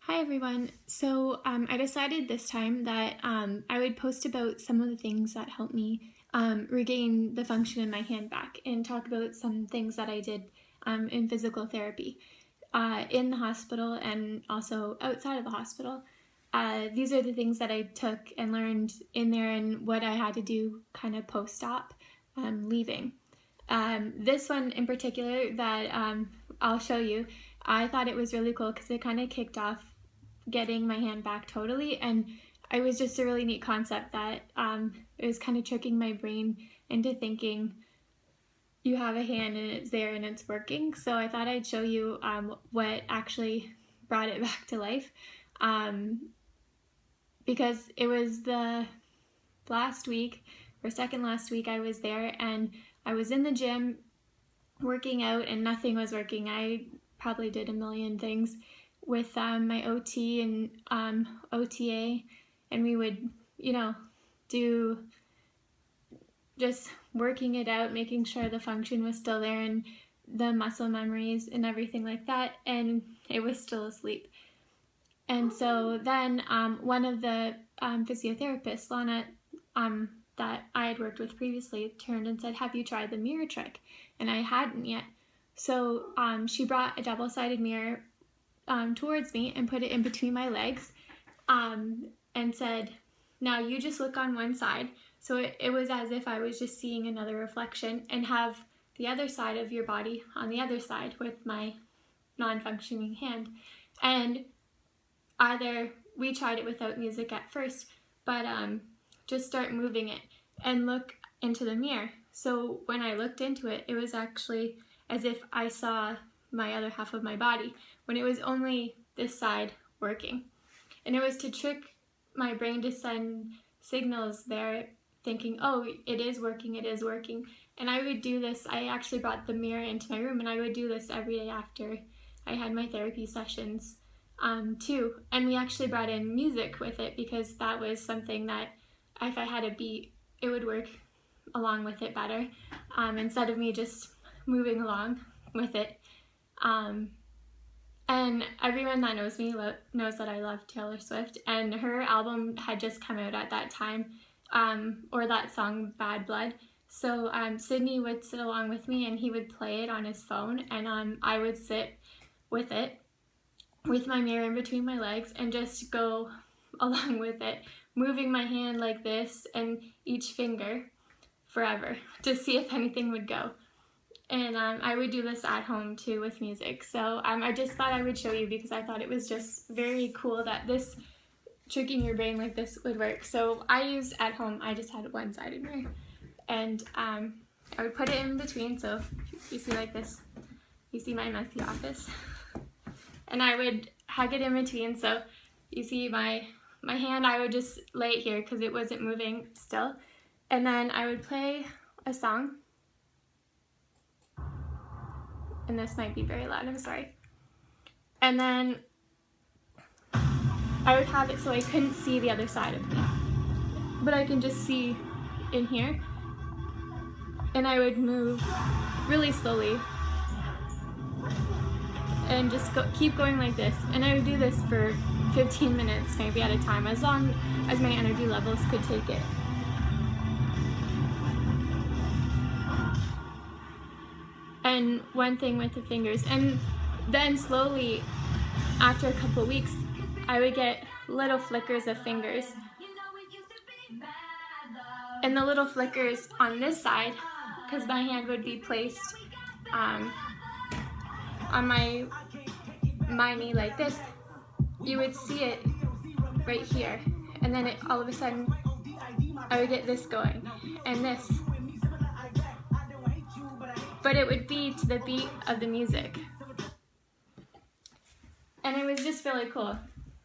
Hi everyone. So I decided this time that I would post about some of the things that helped me regain the function in my hand back and talk about some things that I did in physical therapy in the hospital and also outside of the hospital. These are the things that I took and learned in there and what I had to do kind of post-op leaving. This one in particular that I'll show you, I thought it was really cool because it kind of kicked off getting my hand back totally, and it was just a really neat concept that it was kind of tricking my brain into thinking you have a hand and it's there and it's working. So I thought I'd show you what actually brought it back to life, because it was the last week or second last week I was there, and I was in the gym working out and nothing was working. I probably did a million things with my OT and OTA, and we would, do just working it out, making sure the function was still there and the muscle memories and everything like that, and it was still asleep. And so then one of the physiotherapists, Lana, that I had worked with previously, turned and said, "Have you tried the mirror trick?" And I hadn't yet. So she brought a double-sided mirror towards me and put it in between my legs and said, "Now you just look on one side." So it was as if I was just seeing another reflection, and have the other side of your body on the other side with my non-functioning hand. And either we tried it without music at first, but just start moving it and look into the mirror. So when I looked into it, it was actually as if I saw my other half of my body when it was only this side working. And it was to trick my brain to send signals there, thinking, oh, it is working, it is working. And I would do this. I actually brought the mirror into my room, and I would do this every day after I had my therapy sessions too. And we actually brought in music with it, because that was something that if I had a beat, it would work along with it better, instead of me just moving along with it. And everyone that knows me knows that I love Taylor Swift, and her album had just come out at that time, or that song Bad Blood. So Sydney would sit along with me, and he would play it on his phone, and I would sit with it with my mirror in between my legs and just go along with it, moving my hand like this and each finger forever to see if anything would go. And I would do this at home too with music. So I just thought I would show you, because I thought it was just very cool that this tricking your brain like this would work. So I used at home, I just had a one-sided mirror, and I would put it in between. So you see like this, you see my messy office, and I would hug it in between. So you see my hand, I would just lay it here because it wasn't moving still, and then I would play a song. And this might be very loud, I'm sorry. And then I would have it so I couldn't see the other side of me, but I can just see in here. And I would move really slowly and just keep going like this. And I would do this for 15 minutes maybe at a time, as long as my energy levels could take it. And one thing with the fingers, and then slowly after a couple of weeks I would get little flickers of fingers, and the little flickers on this side, because my hand would be placed on my knee like this, you would see it right here, and then all of a sudden I would get this going and this, but it would be to the beat of the music, and it was just really cool.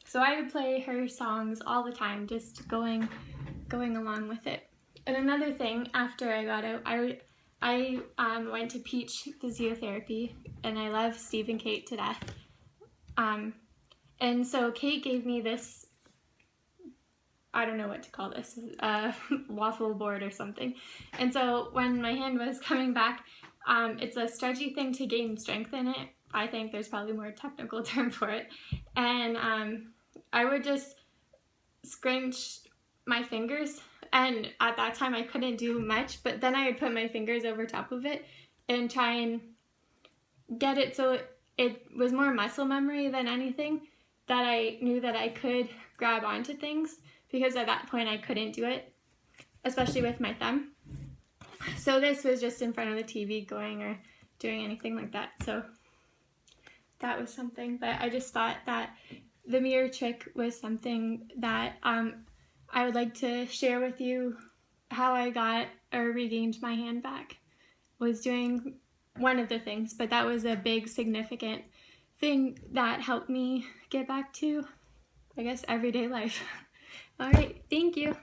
So I would play her songs all the time, just going along with it. And another thing, after I got out, I went to Peach Physiotherapy, and I love Steve and Kate to death. And so Kate gave me this, I don't know what to call this, waffle board or something. And so when my hand was coming back, it's a stretchy thing to gain strength in it I think there's probably more technical term for it. And I would just scrunch my fingers, and at that time I couldn't do much, but then I would put my fingers over top of it and try and get it so it was more muscle memory than anything, that I knew that I could grab onto things, because at that point I couldn't do it, especially with my thumb. So this was just in front of the TV going or doing anything like that. So that was something, but I just thought that the mirror trick was something that I would like to share with you. How I got or regained my hand back was doing one of the things, but that was a big significant thing that helped me get back to, I guess, everyday life. All right, thank you.